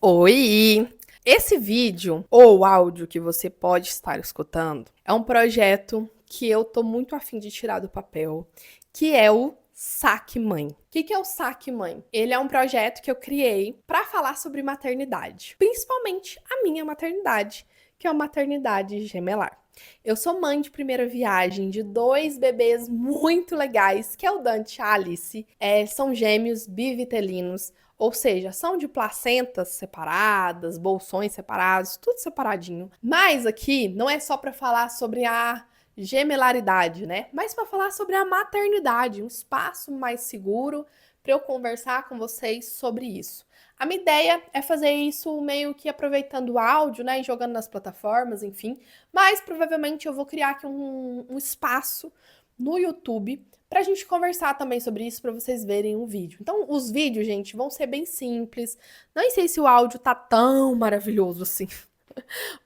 Oi! Esse vídeo ou áudio que você pode estar escutando é um projeto que eu tô muito afim de tirar do papel, que é o Saque Mãe. O que é o Saque Mãe? Ele é um projeto que eu criei para falar sobre maternidade, principalmente a minha maternidade, que é uma maternidade gemelar. Eu sou mãe de primeira viagem de 2 bebês muito legais, que é o Dante e a Alice. São gêmeos bivitelinos, ou seja, são de placentas separadas, bolsões separados, tudo separadinho. Mas aqui não é só para falar sobre a gemelaridade, né? Mas para falar sobre a maternidade, um espaço mais seguro para eu conversar com vocês sobre isso. A minha ideia é fazer isso meio que aproveitando o áudio, né, e jogando nas plataformas, enfim. Mas provavelmente eu vou criar aqui um espaço no YouTube pra gente conversar também sobre isso, pra vocês verem um vídeo. Então, os vídeos, gente, vão ser bem simples. Não sei se o áudio tá tão maravilhoso assim.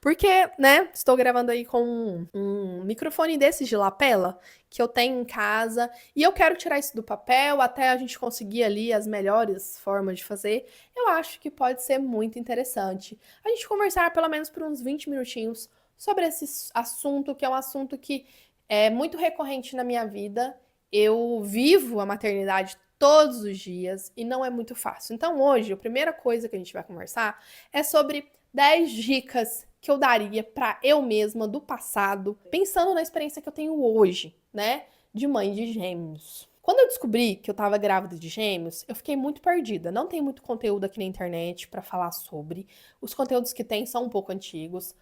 Porque, né, estou gravando aí com um microfone desses de lapela que eu tenho em casa e eu quero tirar isso do papel até a gente conseguir ali as melhores formas de fazer. Eu acho que pode ser muito interessante a gente conversar pelo menos por uns 20 minutinhos sobre esse assunto, que é um assunto que é muito recorrente na minha vida. Eu vivo a maternidade todos os dias e não é muito fácil. Então, hoje, a primeira coisa que a gente vai conversar é sobre 10 dicas que eu daria para eu mesma do passado, pensando na experiência que eu tenho hoje, né, de mãe de gêmeos. Quando eu descobri que eu tava grávida de gêmeos, eu fiquei muito perdida. Não tem muito conteúdo aqui na internet para falar sobre. Os conteúdos que tem são um pouco antigos.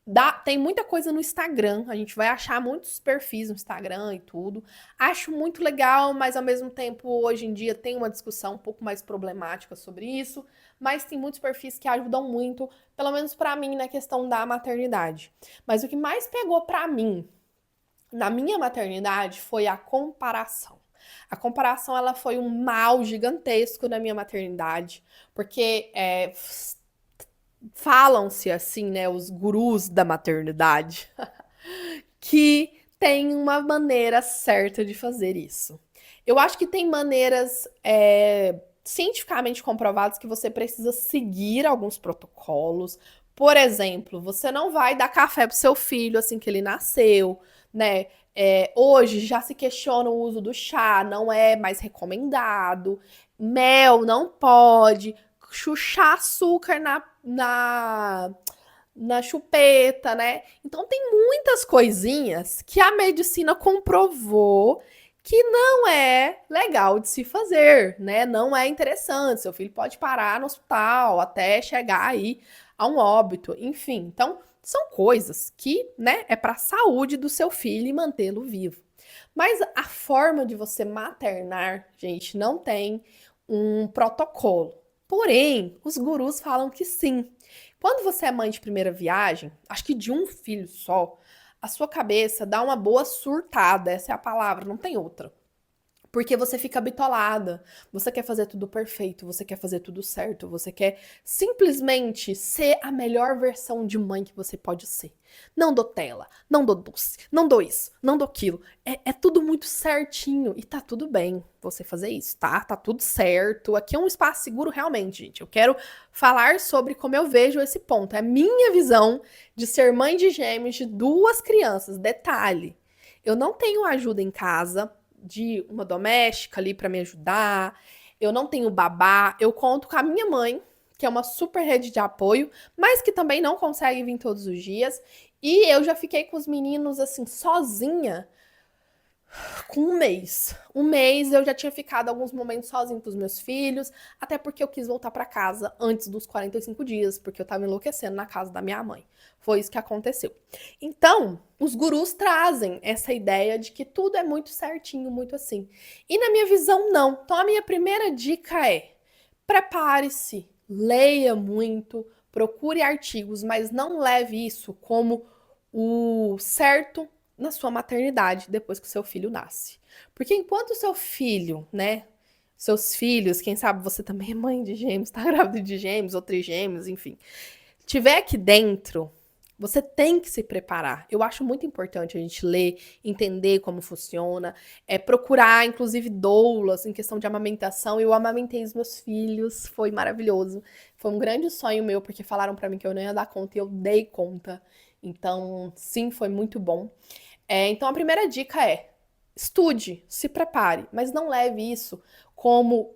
Tem muita coisa no Instagram. A gente vai achar muitos perfis no Instagram e tudo. Acho muito legal, mas ao mesmo tempo, hoje em dia, tem uma discussão um pouco mais problemática sobre isso. Mas tem muitos perfis que ajudam muito, pelo menos para mim, na questão da maternidade. Mas o que mais pegou para mim na minha maternidade foi a comparação. A comparação ela foi um mal gigantesco na minha maternidade, porque falam-se assim, né, os gurus da maternidade, que tem uma maneira certa de fazer isso. Eu acho que tem maneiras cientificamente comprovadas que você precisa seguir alguns protocolos. Por exemplo, você não vai dar café pro seu filho assim que ele nasceu, né? Hoje já se questiona o uso do chá, não é mais recomendado. Mel não pode. Chuchar açúcar na chupeta, né? Então tem muitas coisinhas que a medicina comprovou que não é legal de se fazer, né? Não é interessante. Seu filho pode parar no hospital até chegar aí a um óbito, enfim. Então, são coisas que, né, é para a saúde do seu filho e mantê-lo vivo. Mas a forma de você maternar, gente, não tem um protocolo. Porém, os gurus falam que sim. Quando você é mãe de primeira viagem, acho que de um filho só, a sua cabeça dá uma boa surtada, essa é a palavra, não tem outra. Porque você fica bitolada, você quer fazer tudo perfeito, você quer fazer tudo certo, você quer simplesmente ser a melhor versão de mãe que você pode ser. Não dou tela, não dou doce, não dou isso, não dou aquilo. É tudo muito certinho e tá tudo bem você fazer isso, tá? Tá tudo certo. Aqui é um espaço seguro realmente, gente. Eu quero falar sobre como eu vejo esse ponto. É a minha visão de ser mãe de gêmeos de 2 crianças. Detalhe, eu não tenho ajuda em casa de uma doméstica ali para me ajudar. Eu não tenho babá. Eu conto com a minha mãe, que é uma super rede de apoio, mas que também não consegue vir todos os dias. E eu já fiquei com os meninos assim sozinha com um mês. Um mês eu já tinha ficado alguns momentos sozinho com os meus filhos, até porque eu quis voltar para casa antes dos 45 dias, porque eu tava enlouquecendo na casa da minha mãe. Foi isso que aconteceu. Então, os gurus trazem essa ideia de que tudo é muito certinho, muito assim. E na minha visão, não. Então, a minha primeira dica é: prepare-se, leia muito, procure artigos, mas não leve isso como o certo na sua maternidade depois que o seu filho nasce. Porque enquanto o seu filho, né, seus filhos, quem sabe você também é mãe de gêmeos, tá grávida de gêmeos ou trigêmeos, enfim, tiver aqui dentro, Você tem que se preparar. Eu acho muito importante a gente ler, entender como funciona, procurar, inclusive, doulas em questão de amamentação. Eu amamentei os meus filhos, foi maravilhoso. Foi um grande sonho meu, porque falaram pra mim que eu não ia dar conta e eu dei conta. Então, sim, foi muito bom. Então, a primeira dica é: estude, se prepare, mas não leve isso como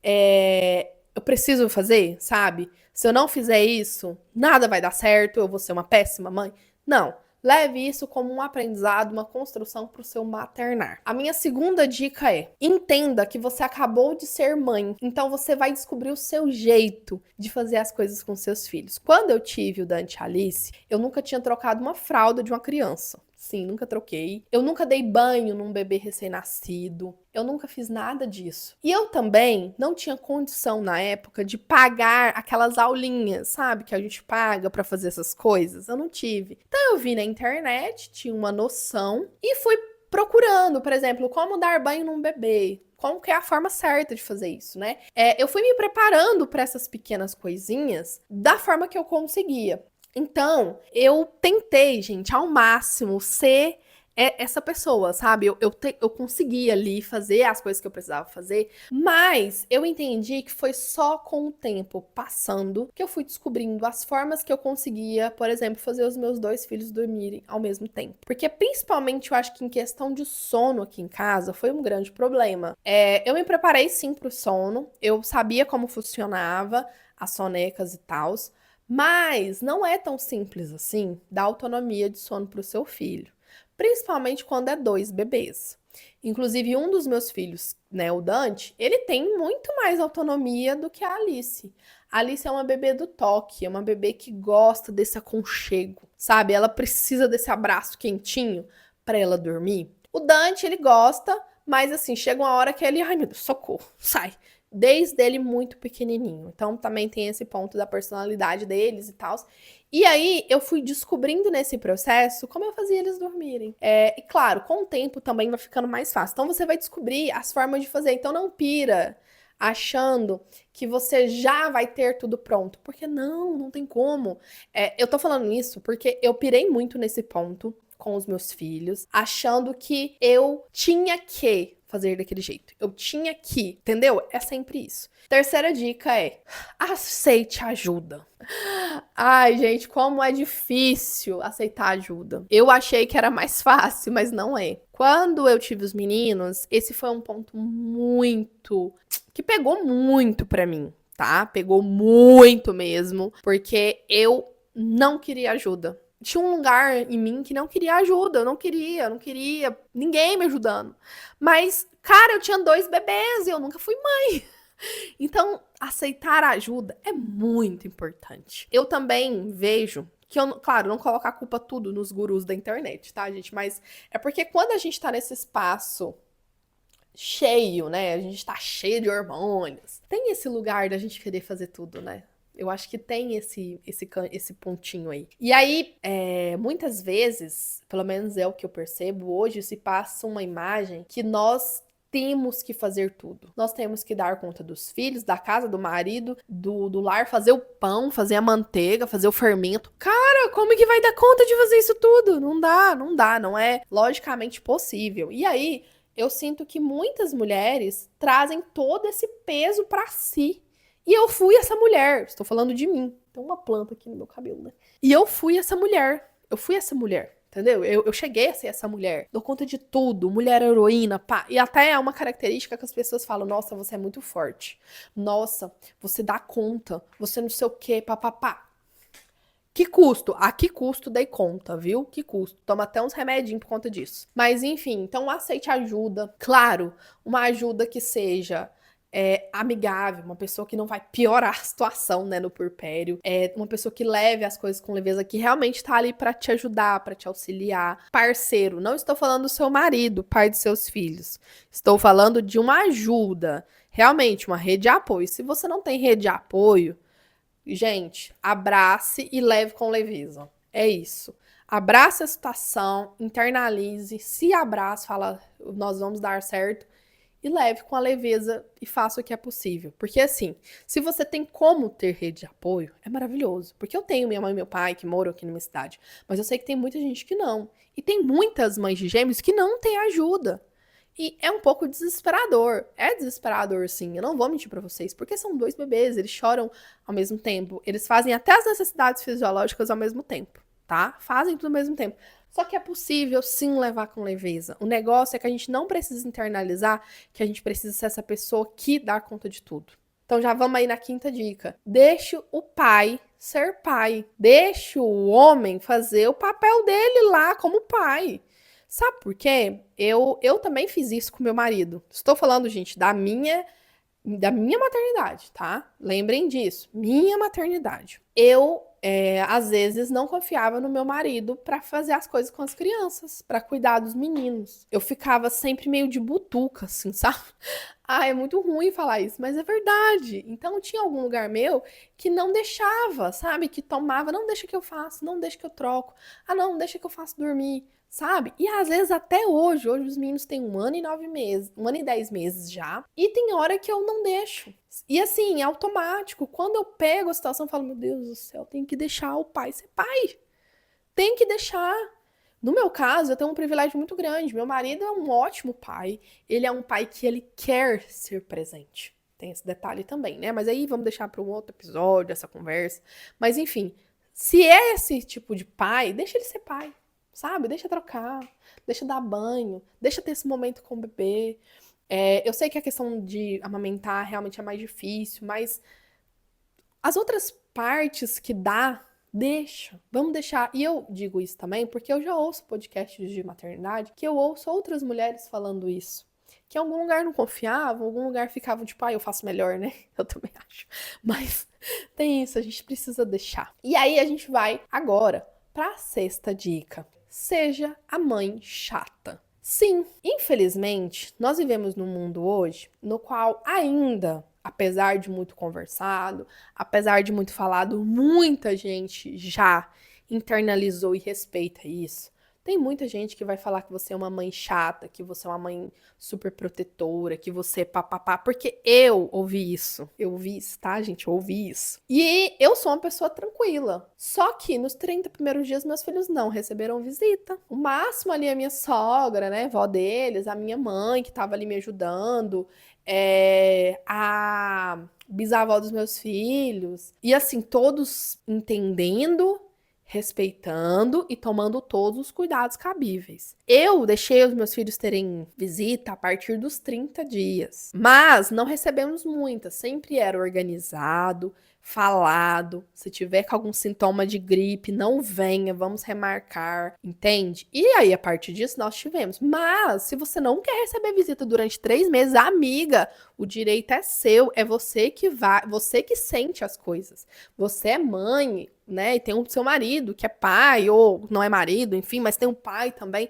eu preciso fazer, sabe? Se eu não fizer isso, nada vai dar certo, eu vou ser uma péssima mãe. Não. Leve isso como um aprendizado, uma construção para o seu maternar. A minha segunda dica é: entenda que você acabou de ser mãe, então você vai descobrir o seu jeito de fazer as coisas com seus filhos. Quando eu tive o Dante e a Alice, eu nunca tinha trocado uma fralda de uma criança. Sim, nunca troquei. Eu nunca dei banho num bebê recém-nascido. Eu nunca fiz nada disso. E eu também não tinha condição na época de pagar aquelas aulinhas, sabe? Que a gente paga pra fazer essas coisas. Eu não tive. Então eu vi na internet, tinha uma noção e fui procurando, por exemplo, como dar banho num bebê. Como que é a forma certa de fazer isso, né? Eu fui me preparando para essas pequenas coisinhas da forma que eu conseguia. Então, eu tentei, gente, ao máximo ser essa pessoa, sabe? Eu consegui ali fazer as coisas que eu precisava fazer, mas eu entendi que foi só com o tempo passando que eu fui descobrindo as formas que eu conseguia, por exemplo, fazer os meus 2 filhos dormirem ao mesmo tempo. Porque, principalmente, eu acho que em questão de sono aqui em casa foi um grande problema. Eu me preparei sim para o sono, eu sabia como funcionava as sonecas e tals. Mas não é tão simples assim dar autonomia de sono para o seu filho, principalmente quando é 2 bebês. Inclusive, um dos meus filhos, né, o Dante, ele tem muito mais autonomia do que a Alice. A Alice é uma bebê do toque, é uma bebê que gosta desse aconchego, sabe? Ela precisa desse abraço quentinho para ela dormir. O Dante, ele gosta, mas assim, chega uma hora que ele, ai meu Deus, socorro, sai. Desde ele muito pequenininho. Então também tem esse ponto da personalidade deles e tal. E aí eu fui descobrindo nesse processo como eu fazia eles dormirem. E claro, com o tempo também vai ficando mais fácil. Então você vai descobrir as formas de fazer. Então não pira achando que você já vai ter tudo pronto. Porque não tem como. Eu tô falando isso porque eu pirei muito nesse ponto com os meus filhos, achando que eu tinha que fazer daquele jeito. Eu tinha que, entendeu? É sempre isso. Terceira dica é: aceite ajuda. Ai, gente, como é difícil aceitar ajuda. Eu achei que era mais fácil, mas não é. Quando eu tive os meninos, esse foi um ponto muito que pegou muito pra mim, tá? Pegou muito mesmo, porque eu não queria ajuda. Tinha um lugar em mim que não queria ajuda, eu não queria ninguém me ajudando. Mas, cara, eu tinha 2 bebês e eu nunca fui mãe. Então, aceitar a ajuda é muito importante. Eu também vejo que eu, claro, não coloco a culpa tudo nos gurus da internet, tá, gente? Mas é porque quando a gente tá nesse espaço cheio, né? A gente tá cheio de hormônios. Tem esse lugar da gente querer fazer tudo, né? Eu acho que tem esse pontinho aí. E aí, muitas vezes, pelo menos é o que eu percebo, hoje se passa uma imagem que nós temos que fazer tudo. Nós temos que dar conta dos filhos, da casa, do marido, do lar, fazer o pão, fazer a manteiga, fazer o fermento. Cara, como que vai dar conta de fazer isso tudo? Não dá, não é logicamente possível. E aí, eu sinto que muitas mulheres trazem todo esse peso pra si. E eu fui essa mulher, estou falando de mim. Tem uma planta aqui no meu cabelo, né? E eu fui essa mulher. Entendeu? Eu cheguei a ser essa mulher. Dou conta de tudo. Mulher heroína, pá. E até é uma característica que as pessoas falam: nossa, você é muito forte. Nossa, você dá conta. Você não sei o quê, papapá. Que custo? A que custo dei conta, viu? Que custo? Toma até uns remedinhos por conta disso. Mas enfim, então aceite ajuda. Claro, uma ajuda que seja amigável, uma pessoa que não vai piorar a situação, né, no puerpério, uma pessoa que leve as coisas com leveza, que realmente tá ali pra te ajudar, pra te auxiliar. Parceiro, não estou falando do seu marido, pai de seus filhos. Estou falando de uma ajuda, realmente, uma rede de apoio. Se você não tem rede de apoio, gente, abrace e leve com leveza. É isso. Abrace a situação, internalize, se abrace, fala, nós vamos dar certo. e leve com a leveza e faça o que é possível. Porque assim, se você tem como ter rede de apoio, é maravilhoso. Porque eu tenho minha mãe e meu pai que moram aqui na minha cidade, mas eu sei que tem muita gente que não. E tem muitas mães de gêmeos que não têm ajuda. E é um pouco desesperador. É desesperador, sim. Eu não vou mentir pra vocês. Porque são 2 bebês, eles choram ao mesmo tempo. Eles fazem até as necessidades fisiológicas ao mesmo tempo, tá? Fazem tudo ao mesmo tempo. Só que é possível, sim, levar com leveza. O negócio é que a gente não precisa internalizar que a gente precisa ser essa pessoa que dá conta de tudo. Então já vamos aí na 5ª dica. Deixe o pai ser pai. Deixe o homem fazer o papel dele lá como pai. Sabe por quê? Eu também fiz isso com meu marido. Estou falando, gente, da minha maternidade, tá? Lembrem disso, minha maternidade. Eu, às vezes, não confiava no meu marido para fazer as coisas com as crianças, para cuidar dos meninos. Eu ficava sempre meio de butuca, assim, sabe? Ah, é muito ruim falar isso, mas é verdade. Então, tinha algum lugar meu que não deixava, sabe? Que tomava, não deixa que eu faço, não deixa que eu troco. Ah, não, deixa que eu faço dormir, sabe? E às vezes até hoje os meninos têm 1 ano e 9 meses, 1 ano e 10 meses já, e tem hora que eu não deixo. E assim, é automático. Quando eu pego a situação, eu falo, meu Deus do céu, tem que deixar o pai ser pai. Tem que deixar. No meu caso, eu tenho um privilégio muito grande. Meu marido é um ótimo pai. Ele é um pai que ele quer ser presente. Tem esse detalhe também, né? Mas aí vamos deixar para um outro episódio essa conversa. Mas enfim, se é esse tipo de pai, deixa ele ser pai, sabe? Deixa trocar, deixa dar banho, deixa ter esse momento com o bebê. Eu sei que a questão de amamentar realmente é mais difícil, mas as outras partes que dá, deixa. Vamos deixar. E eu digo isso também porque eu já ouço podcasts de maternidade que eu ouço outras mulheres falando isso. Que em algum lugar não confiavam, em algum lugar ficavam tipo, eu faço melhor, né? Eu também acho. Mas tem isso, a gente precisa deixar. E aí a gente vai agora para a 6ª dica. Seja a mãe chata. Sim, infelizmente, nós vivemos num mundo hoje no qual ainda, apesar de muito conversado, apesar de muito falado, muita gente já internalizou e respeita isso. Tem muita gente que vai falar que você é uma mãe chata, que você é uma mãe super protetora, que você é papapá, porque eu ouvi isso. Eu ouvi isso, tá, gente? Eu ouvi isso. E eu sou uma pessoa tranquila. Só que nos 30 primeiros dias, meus filhos não receberam visita. O máximo ali a minha sogra, né, vó deles, a minha mãe, que tava ali me ajudando, a bisavó dos meus filhos. E assim, todos entendendo, respeitando e tomando todos os cuidados cabíveis. Eu deixei os meus filhos terem visita a partir dos 30 dias, mas não recebemos muitas, sempre era organizado, falado, se tiver com algum sintoma de gripe, não venha, vamos remarcar, entende? E aí, a partir disso, nós tivemos. Mas, se você não quer receber visita durante 3 meses, amiga, o direito é seu, é você que vai, você que sente as coisas. Você é mãe, né? E tem o seu marido, que é pai, ou não é marido, enfim, mas tem um pai também.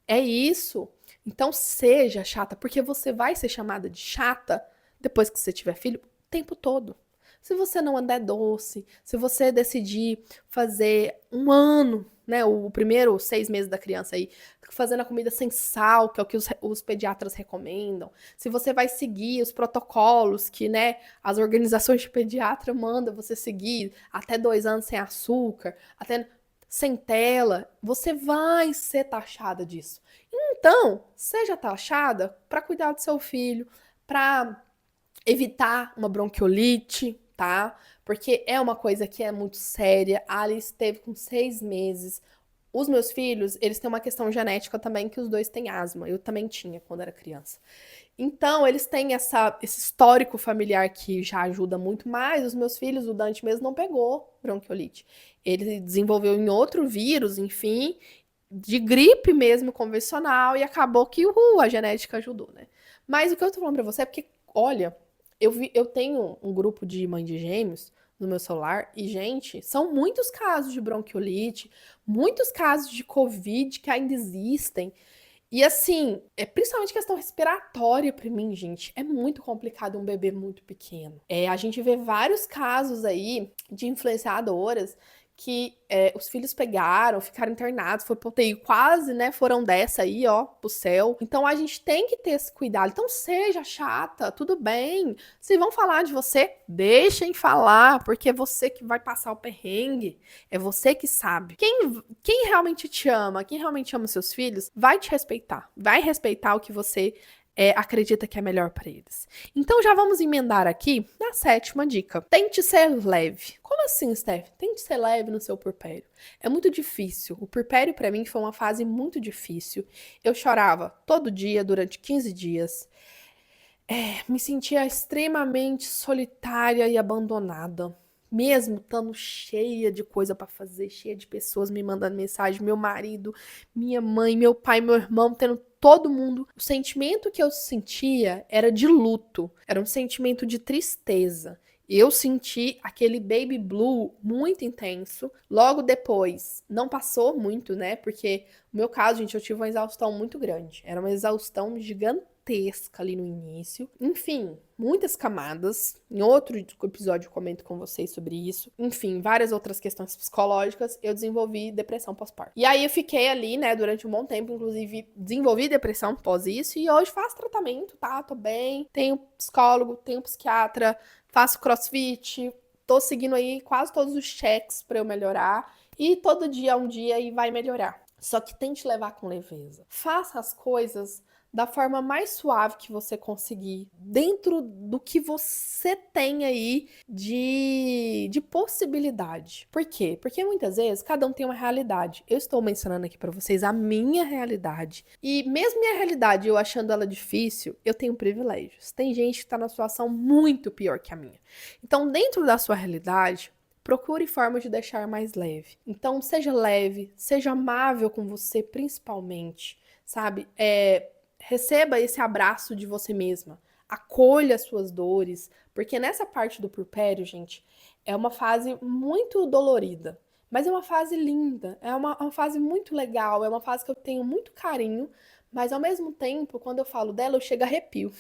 É isso. Então, seja chata, porque você vai ser chamada de chata depois que você tiver filho o tempo todo. Se você não andar doce, se você decidir fazer 1 ano, né, o primeiro 6 meses da criança aí, fazendo a comida sem sal, que é o que os pediatras recomendam, se você vai seguir os protocolos que, né, as organizações de pediatra mandam você seguir, até 2 anos sem açúcar, até sem tela, você vai ser taxada disso. Então, seja taxada para cuidar do seu filho, para evitar uma bronquiolite, tá? Porque é uma coisa que é muito séria. A Alice teve com 6 meses. Os meus filhos, eles têm uma questão genética também, que os 2 têm asma. Eu também tinha quando era criança. Então, eles têm esse histórico familiar que já ajuda muito mais. Os meus filhos, o Dante mesmo não pegou bronquiolite. Ele desenvolveu em outro vírus, enfim, de gripe mesmo, convencional, e acabou que a genética ajudou, né? Mas o que eu tô falando pra você é porque, olha, eu tenho um grupo de mãe de gêmeos no meu celular e, gente, são muitos casos de bronquiolite, muitos casos de Covid que ainda existem. E assim, principalmente questão respiratória pra mim, gente, é muito complicado um bebê muito pequeno. A gente vê vários casos aí de influenciadoras que os filhos pegaram, ficaram internados, foi pro UTI, quase, né, foram dessa aí, ó, pro céu. Então a gente tem que ter esse cuidado. Então seja chata, tudo bem. Se vão falar de você, deixem falar, porque é você que vai passar o perrengue. É você que sabe. Quem realmente te ama, quem realmente ama seus filhos, vai te respeitar. Vai respeitar o que você acredita que é melhor para eles. Então já vamos emendar aqui na 7ª dica. Tente ser leve. Como assim, Steph? Tente ser leve no seu puerpério. É muito difícil. O puerpério para mim foi uma fase muito difícil. Eu chorava todo dia durante 15 dias. Me sentia extremamente solitária e abandonada. Mesmo estando cheia de coisa para fazer, cheia de pessoas me mandando mensagem, meu marido, minha mãe, meu pai, meu irmão, tendo todo mundo. O sentimento que eu sentia era de luto, era um sentimento de tristeza. Eu senti aquele baby blue muito intenso. Logo depois, não passou muito, né? Porque no meu caso, gente, eu tive uma exaustão muito grande. Era uma exaustão gigantesca ali no início. Enfim, muitas camadas. Em outro episódio eu comento com vocês sobre isso. Enfim, várias outras questões psicológicas. Eu desenvolvi depressão pós-parto. E aí eu fiquei ali, né, durante um bom tempo. Inclusive, desenvolvi depressão pós isso. E hoje faço tratamento, tá? Tô bem. Tenho psicólogo, tenho psiquiatra. Faço crossfit, tô seguindo aí quase todos os checks pra eu melhorar. E todo dia é um dia e vai melhorar. Só que tente levar com leveza. Faça as coisas da forma mais suave que você conseguir, dentro do que você tem aí de possibilidade. Por quê? Porque muitas vezes cada um tem uma realidade. Eu estou mencionando aqui para vocês a minha realidade. E mesmo minha realidade, eu achando ela difícil, eu tenho privilégios. Tem gente que está numa situação muito pior que a minha. Então, dentro da sua realidade, procure formas de deixar mais leve. Então, seja leve, seja amável com você, principalmente, sabe? Receba esse abraço de você mesma. Acolha as suas dores, porque nessa parte do puerpério, gente, é uma fase muito dolorida, mas é uma fase linda, é uma fase muito legal, é uma fase que eu tenho muito carinho, mas ao mesmo tempo, quando eu falo dela, eu chego a arrepio,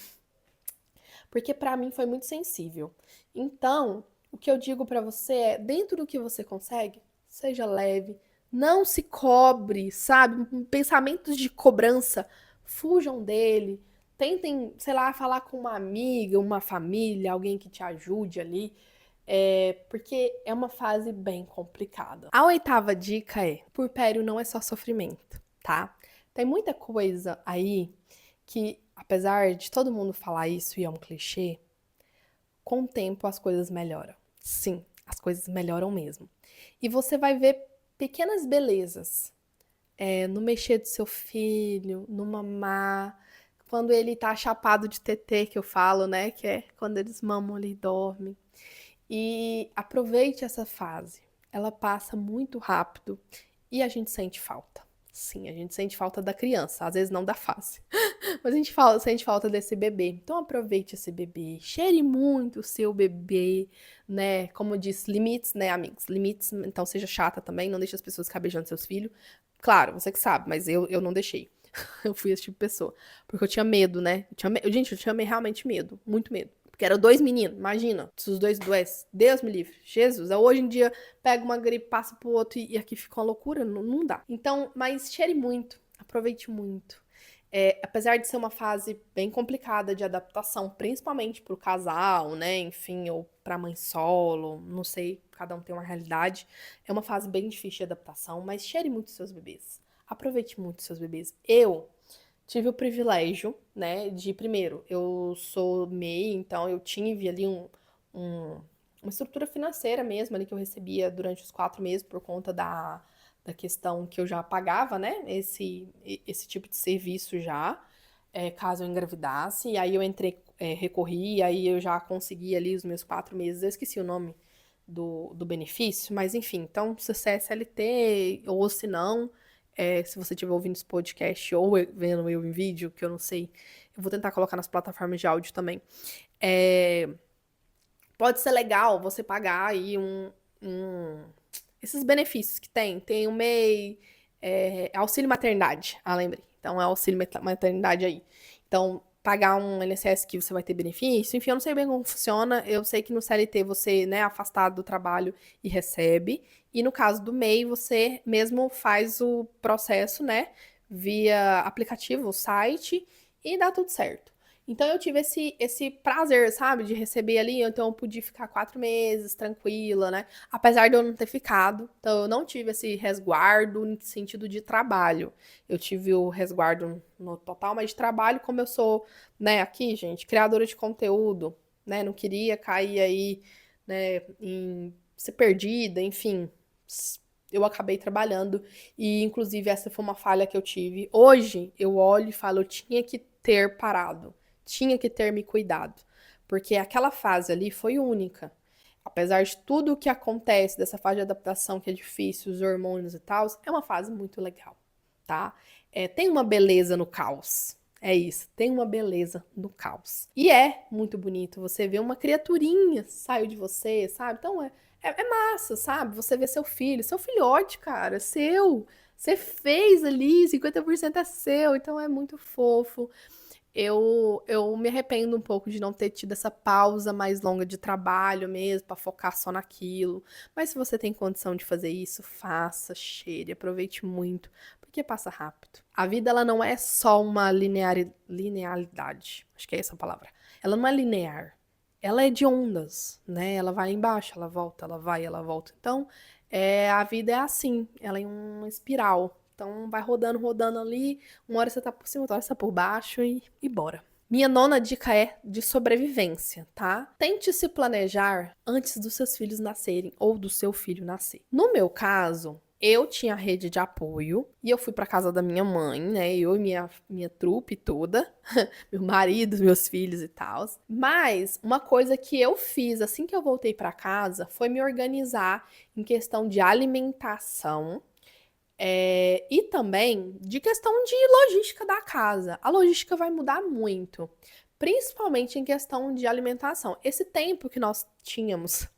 porque pra mim foi muito sensível. Então, o que eu digo pra você é, dentro do que você consegue, seja leve, não se cobre, sabe? Pensamentos de cobrança, fujam dele. Tentem, sei lá, falar com uma amiga, uma família, alguém que te ajude ali, porque é uma fase bem complicada. A 8ª dica é: puerpério não é só sofrimento, tá? Tem muita coisa aí que, apesar de todo mundo falar isso e é um clichê, com o tempo as coisas melhoram. Sim, as coisas melhoram mesmo. E você vai ver pequenas belezas no mexer do seu filho, no mamar, quando ele tá chapado de tetê, que eu falo, né? Que é quando eles mamam ali e dormem. E aproveite essa fase. Ela passa muito rápido e a gente sente falta. Sim, a gente sente falta da criança, às vezes não da fase. Mas a gente sente falta desse bebê. Então aproveite esse bebê, cheire muito o seu bebê, né? Como eu disse, limites, né, amigos? Limites, então seja chata também, não deixe as pessoas ficar beijando seus filhos. Claro, você que sabe, mas eu não deixei. Eu fui esse tipo de pessoa. Porque eu tinha medo, né? Gente, eu tinha realmente medo, muito medo. Porque eram 2 meninos, imagina. Se os 2 doessem, Deus me livre. Jesus, hoje em dia pega uma gripe, passa pro outro e aqui fica uma loucura, não dá. Então, mas cheire muito, aproveite muito. Apesar de ser uma fase bem complicada de adaptação, principalmente pro casal, né? Enfim, ou pra mãe solo, não sei, cada um tem uma realidade. É uma fase bem difícil de adaptação, mas cheire muito seus bebês. Aproveite muito seus bebês. Eu tive o privilégio, né, de, primeiro, eu sou MEI, então eu tive ali uma estrutura financeira mesmo ali que eu recebia durante os 4 meses por conta da questão que eu já pagava, né, esse tipo de serviço já, caso eu engravidasse, e aí eu entrei, recorri, e aí eu já consegui ali os meus 4 meses, eu esqueci o nome do benefício, mas enfim, então se você é CLT, ou se não, se você estiver ouvindo esse podcast ou vendo eu em vídeo, que eu não sei, eu vou tentar colocar nas plataformas de áudio também. Pode ser legal você pagar aí esses benefícios que tem o MEI, auxílio maternidade, lembrei. Então é auxílio maternidade aí. Então, pagar um INSS que você vai ter benefício. Enfim, eu não sei bem como funciona. Eu sei que no CLT você, né, é afastado do trabalho e recebe. E no caso do MEI, você mesmo faz o processo, né, via aplicativo, site, e dá tudo certo. Então eu tive esse prazer, sabe, de receber ali, então eu pude ficar 4 meses tranquila, né? Apesar de eu não ter ficado, então eu não tive esse resguardo no sentido de trabalho. Eu tive o resguardo no total, mas de trabalho, como eu sou, né, aqui, gente, criadora de conteúdo, né? Não queria cair aí, né, em ser perdida, enfim. Eu acabei trabalhando e, inclusive, essa foi uma falha que eu tive. Hoje, eu olho e falo, eu tinha que ter parado, tinha que ter me cuidado, porque aquela fase ali foi única. Apesar de tudo o que acontece dessa fase de adaptação que é difícil, os hormônios e tal, é uma fase muito legal, tá? Tem uma beleza no caos. É isso, tem uma beleza no caos. E é muito bonito você ver uma criaturinha saiu de você, sabe? Então é massa, sabe? Você vê seu filhote, cara, seu. Você fez ali, 50% é seu, então é muito fofo. Eu me arrependo um pouco de não ter tido essa pausa mais longa de trabalho mesmo, pra focar só naquilo. Mas se você tem condição de fazer isso, faça, cheire, aproveite muito, porque passa rápido. A vida, ela não é só uma linearidade, acho que é essa a palavra. Ela não é linear, ela é de ondas, né? Ela vai embaixo, ela volta, ela vai, ela volta. Então, a vida é assim, ela é uma espiral. Então, vai rodando, rodando ali. Uma hora você tá por cima, outra hora você tá por baixo e bora. Minha nona dica é de sobrevivência, tá? Tente se planejar antes dos seus filhos nascerem ou do seu filho nascer. No meu caso, eu tinha rede de apoio e eu fui pra casa da minha mãe, né? Eu e minha trupe toda, meu marido, meus filhos e tal. Mas uma coisa que eu fiz assim que eu voltei pra casa foi me organizar em questão de alimentação. E também de questão de logística da casa. A logística vai mudar muito, principalmente em questão de alimentação. Esse tempo que nós tínhamos,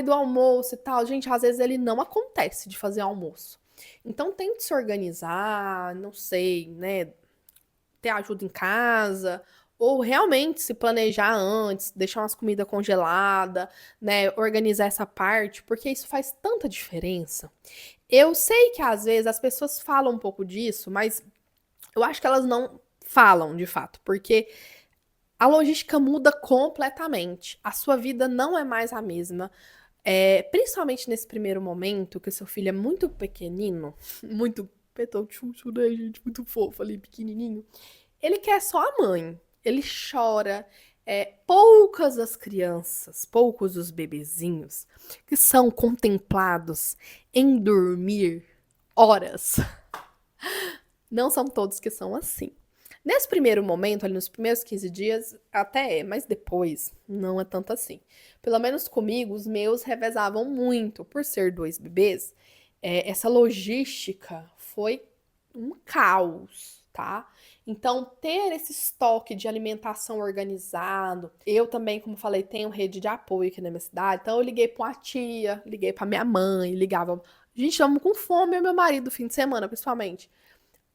do almoço e tal, gente, às vezes ele não acontece de fazer almoço. Então tente se organizar, não sei, né, ter ajuda em casa, ou realmente se planejar antes, deixar umas comidas congeladas, né, organizar essa parte, porque isso faz tanta diferença. Eu sei que às vezes as pessoas falam um pouco disso, mas eu acho que elas não falam de fato, porque a logística muda completamente. A sua vida não é mais a mesma. Principalmente nesse primeiro momento, que o seu filho é muito pequenino, muito petouchucho, né, gente? Muito fofo ali, pequenininho. Ele quer só a mãe. Ele chora. Poucas as crianças, poucos os bebezinhos que são contemplados em dormir horas. Não são todos que são assim. Nesse primeiro momento, ali nos primeiros 15 dias, até mas depois não é tanto assim. Pelo menos comigo, os meus revezavam muito. Por ser 2 bebês, essa logística foi um caos, tá? Então, ter esse estoque de alimentação organizado. Eu também, como falei, tenho rede de apoio aqui na minha cidade. Então, eu liguei pra uma tia, liguei pra minha mãe, ligava. Gente, estamos com fome, eu e meu marido, fim de semana, principalmente.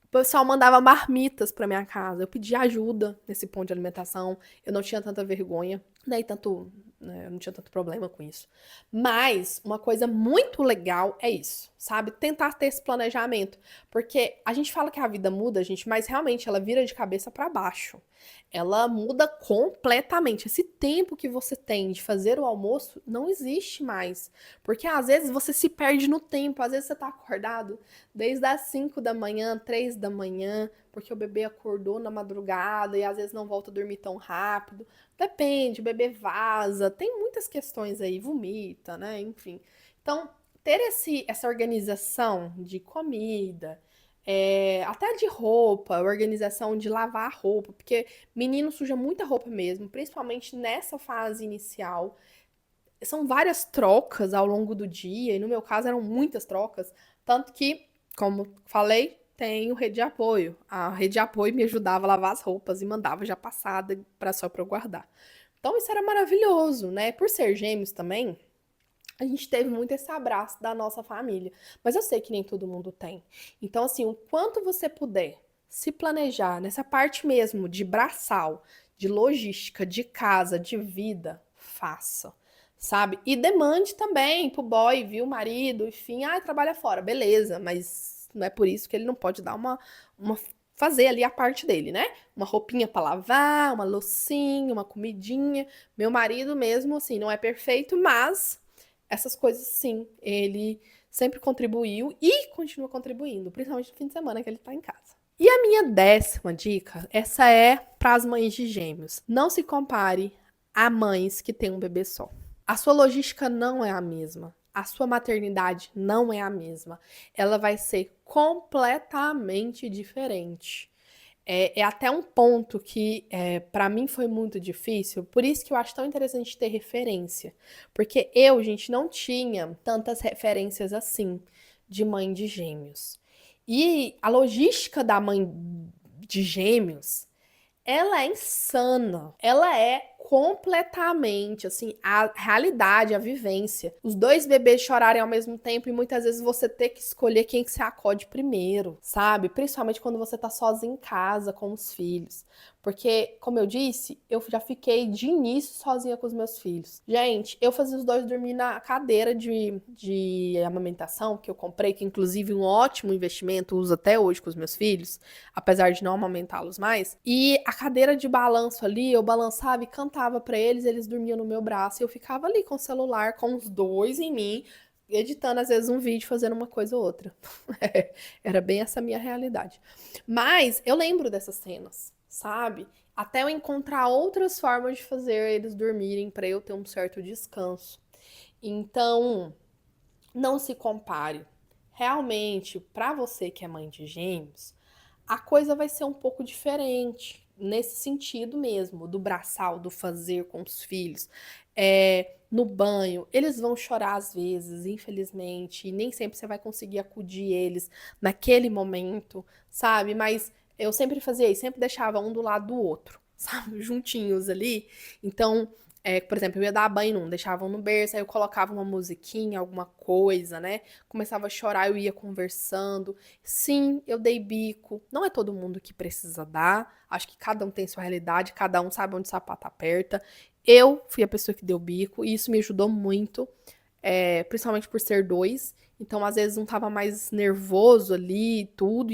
O pessoal mandava marmitas pra minha casa. Eu pedia ajuda nesse ponto de alimentação. Eu não tinha tanta vergonha, nem tanto, né, eu não tinha tanto problema com isso. Mas uma coisa muito legal é isso, sabe? Tentar ter esse planejamento, porque a gente fala que a vida muda, gente, mas realmente ela vira de cabeça pra baixo. Ela muda completamente. Esse tempo que você tem de fazer o almoço não existe mais, porque às vezes você se perde no tempo. Às vezes você tá acordado desde as 5 da manhã, 3 da manhã, porque o bebê acordou na madrugada e às vezes não volta a dormir tão rápido. Depende, o bebê vaza, tem muitas questões aí, vomita, né? Enfim. Então, ter essa organização de comida, até de roupa, organização de lavar a roupa, porque menino suja muita roupa mesmo, principalmente nessa fase inicial. São várias trocas ao longo do dia, e no meu caso eram muitas trocas, tanto que, como falei, tenho rede de apoio. A rede de apoio me ajudava a lavar as roupas e mandava já passada para só para eu guardar. Então isso era maravilhoso, né? Por ser gêmeos também, a gente teve muito esse abraço da nossa família. Mas eu sei que nem todo mundo tem. Então, assim, o quanto você puder se planejar nessa parte mesmo de braçal, de logística, de casa, de vida, faça, sabe? E demande também pro boy, viu, marido, enfim, trabalha fora, beleza, mas não é por isso que ele não pode dar fazer ali a parte dele, né? Uma roupinha pra lavar, uma loucinha, uma comidinha. Meu marido mesmo, assim, não é perfeito, mas essas coisas, sim, ele sempre contribuiu e continua contribuindo, principalmente no fim de semana que ele tá em casa. E a minha 10ª dica, essa é para as mães de gêmeos. Não se compare a mães que têm um bebê só. A sua logística não é a mesma. A sua maternidade não é a mesma. Ela vai ser completamente diferente. É até um ponto que para mim foi muito difícil, por isso que eu acho tão interessante ter referência. Porque eu, gente, não tinha tantas referências assim de mãe de gêmeos. E a logística da mãe de gêmeos, ela é insana. Ela é completamente, assim, a realidade, a vivência. Os dois bebês chorarem ao mesmo tempo e muitas vezes você ter que escolher quem que você acode primeiro, sabe? Principalmente quando você tá sozinho em casa com os filhos. Porque, como eu disse, eu já fiquei de início sozinha com os meus filhos. Gente, eu fazia os dois dormir na cadeira de amamentação que eu comprei, que inclusive um ótimo investimento, uso até hoje com os meus filhos, apesar de não amamentá-los mais. E a cadeira de balanço ali, eu balançava e cantava pra eles, eles dormiam no meu braço e eu ficava ali com o celular, com os dois em mim, editando às vezes um vídeo, fazendo uma coisa ou outra. Era bem essa minha realidade. Mas eu lembro dessas cenas, sabe? Até eu encontrar outras formas de fazer eles dormirem para eu ter um certo descanso. Então, não se compare. Realmente, para você que é mãe de gêmeos, a coisa vai ser um pouco diferente, nesse sentido mesmo, do braçal, do fazer com os filhos. No banho, eles vão chorar às vezes, infelizmente, e nem sempre você vai conseguir acudir eles naquele momento, sabe? Mas eu sempre fazia isso, sempre deixava um do lado do outro, sabe? Juntinhos ali. Então, por exemplo, eu ia dar banho num, deixava um no berço, aí eu colocava uma musiquinha, alguma coisa, né? Começava a chorar, eu ia conversando. Sim, eu dei bico. Não é todo mundo que precisa dar. Acho que cada um tem sua realidade, cada um sabe onde o sapato aperta. Eu fui a pessoa que deu bico e isso me ajudou muito, principalmente por ser dois. Então, às vezes, um tava mais nervoso ali e tudo.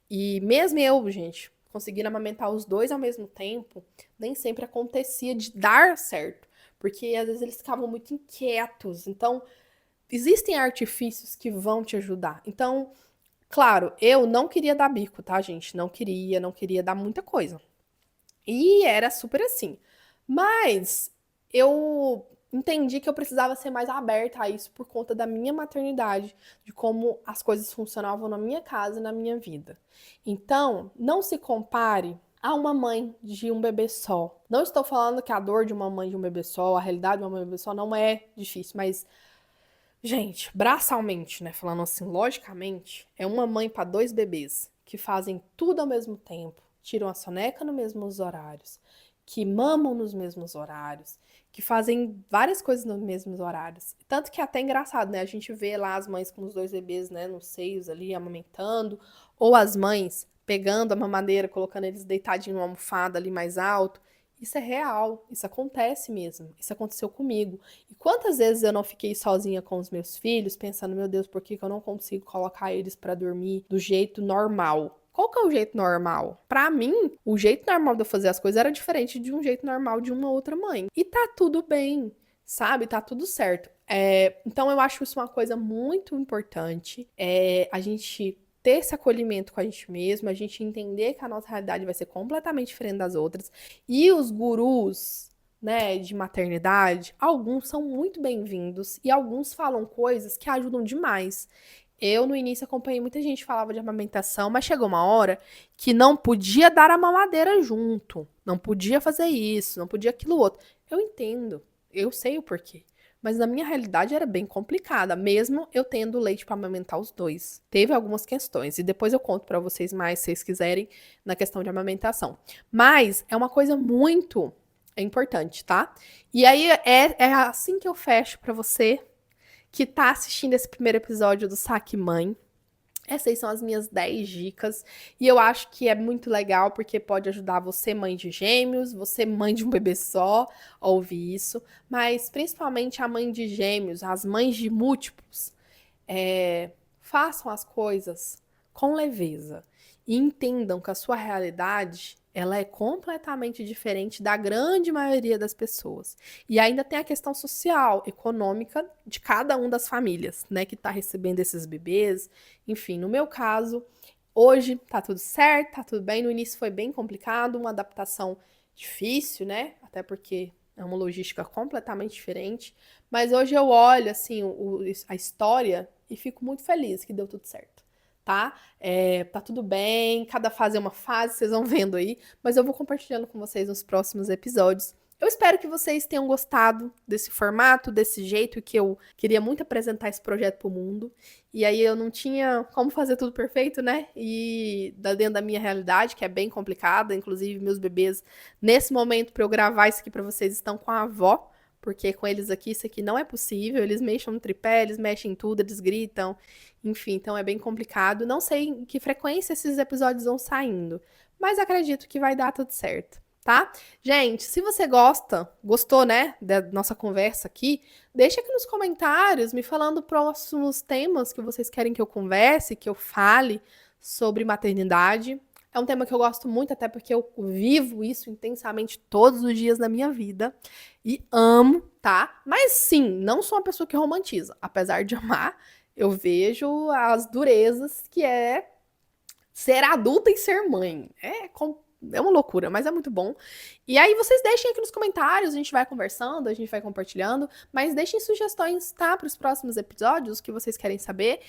E mesmo eu, gente, conseguindo amamentar os dois ao mesmo tempo, nem sempre acontecia de dar certo. Porque às vezes eles ficavam muito inquietos. Então, existem artifícios que vão te ajudar. Então, claro, eu não queria dar bico, tá, gente? Não queria dar muita coisa. E era super assim. Mas eu entendi que eu precisava ser mais aberta a isso por conta da minha maternidade, de como as coisas funcionavam na minha casa e na minha vida. Então, não se compare a uma mãe de um bebê só. Não estou falando que a dor de uma mãe de um bebê só, a realidade de uma mãe de um bebê só não é difícil, mas gente, braçalmente, né, falando assim, logicamente, é uma mãe para dois bebês que fazem tudo ao mesmo tempo, tiram a soneca nos mesmos horários, que mamam nos mesmos horários, que fazem várias coisas nos mesmos horários. Tanto que é até engraçado, né? A gente vê lá as mães com os dois bebês, né, nos seios ali, amamentando, ou as mães pegando a mamadeira, colocando eles deitadinhos numa almofada ali mais alto. Isso é real, isso acontece mesmo. Isso aconteceu comigo. E quantas vezes eu não fiquei sozinha com os meus filhos, pensando, meu Deus, por que eu não consigo colocar eles para dormir do jeito normal? Qual que é o jeito normal? Pra mim, o jeito normal de eu fazer as coisas era diferente de um jeito normal de uma outra mãe. E tá tudo bem, sabe? Tá tudo certo. Então eu acho isso uma coisa muito importante. A gente ter esse acolhimento com a gente mesmo, a gente entender que a nossa realidade vai ser completamente diferente das outras. E os gurus, né, de maternidade, alguns são muito bem-vindos e alguns falam coisas que ajudam demais. Eu, no início, acompanhei muita gente que falava de amamentação, mas chegou uma hora que não podia dar a mamadeira junto, não podia fazer isso, não podia aquilo outro. Eu entendo, eu sei o porquê. Mas na minha realidade era bem complicada, mesmo eu tendo leite para amamentar os dois. Teve algumas questões, e depois eu conto para vocês mais, se vocês quiserem, na questão de amamentação. Mas é uma coisa muito importante, tá? E aí é assim que eu fecho para você que tá assistindo esse primeiro episódio do Saque Mãe. Essas são as minhas 10 dicas. E eu acho que é muito legal porque pode ajudar você, mãe de gêmeos, você, mãe de um bebê só, a ouvir isso. Mas principalmente a mãe de gêmeos, as mães de múltiplos, façam as coisas com leveza e entendam que a sua realidade ela é completamente diferente da grande maioria das pessoas. E ainda tem a questão social, econômica de cada uma das famílias, né, que está recebendo esses bebês. Enfim, no meu caso, hoje tá tudo certo, tá tudo bem. No início foi bem complicado, uma adaptação difícil, né? Até porque é uma logística completamente diferente. Mas hoje eu olho assim a história e fico muito feliz que deu tudo certo, tá? Tá tudo bem, cada fase é uma fase, vocês vão vendo aí, mas eu vou compartilhando com vocês nos próximos episódios. Eu espero que vocês tenham gostado desse formato, desse jeito que eu queria muito apresentar esse projeto pro mundo. E aí eu não tinha como fazer tudo perfeito, né? E dentro da minha realidade, que é bem complicada, inclusive meus bebês, nesse momento, para eu gravar isso aqui para vocês, estão com a avó, porque com eles aqui, isso aqui não é possível. Eles mexem no tripé, eles mexem em tudo, eles gritam. Enfim, então é bem complicado. Não sei em que frequência esses episódios vão saindo, mas acredito que vai dar tudo certo, tá? Gente, se você gostou, né, da nossa conversa aqui, deixa aqui nos comentários me falando próximos temas que vocês querem que eu converse, que eu fale sobre maternidade. É um tema que eu gosto muito, até porque eu vivo isso intensamente todos os dias da minha vida e amo, tá? Mas sim, não sou uma pessoa que romantiza. Apesar de amar, eu vejo as durezas que é ser adulta e ser mãe. É uma loucura, mas é muito bom. E aí vocês deixem aqui nos comentários, a gente vai conversando, a gente vai compartilhando, mas deixem sugestões, tá, para os próximos episódios que vocês querem saber.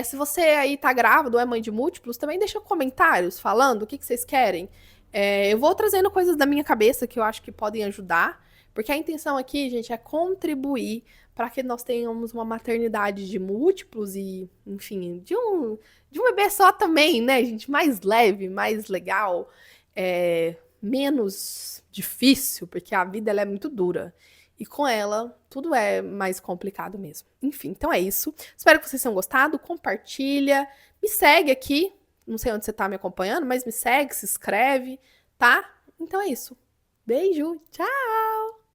Se você aí tá grávida ou é mãe de múltiplos, também deixa comentários falando o que vocês querem. Eu vou trazendo coisas da minha cabeça que eu acho que podem ajudar, porque a intenção aqui, gente, é contribuir para que nós tenhamos uma maternidade de múltiplos e, enfim, de um bebê só também, né, gente? Mais leve, mais legal, menos difícil, porque a vida ela é muito dura. E com ela, tudo é mais complicado mesmo. Enfim, então é isso. Espero que vocês tenham gostado. Compartilha. Me segue aqui. Não sei onde você tá me acompanhando, mas me segue, se inscreve, tá? Então é isso. Beijo. Tchau!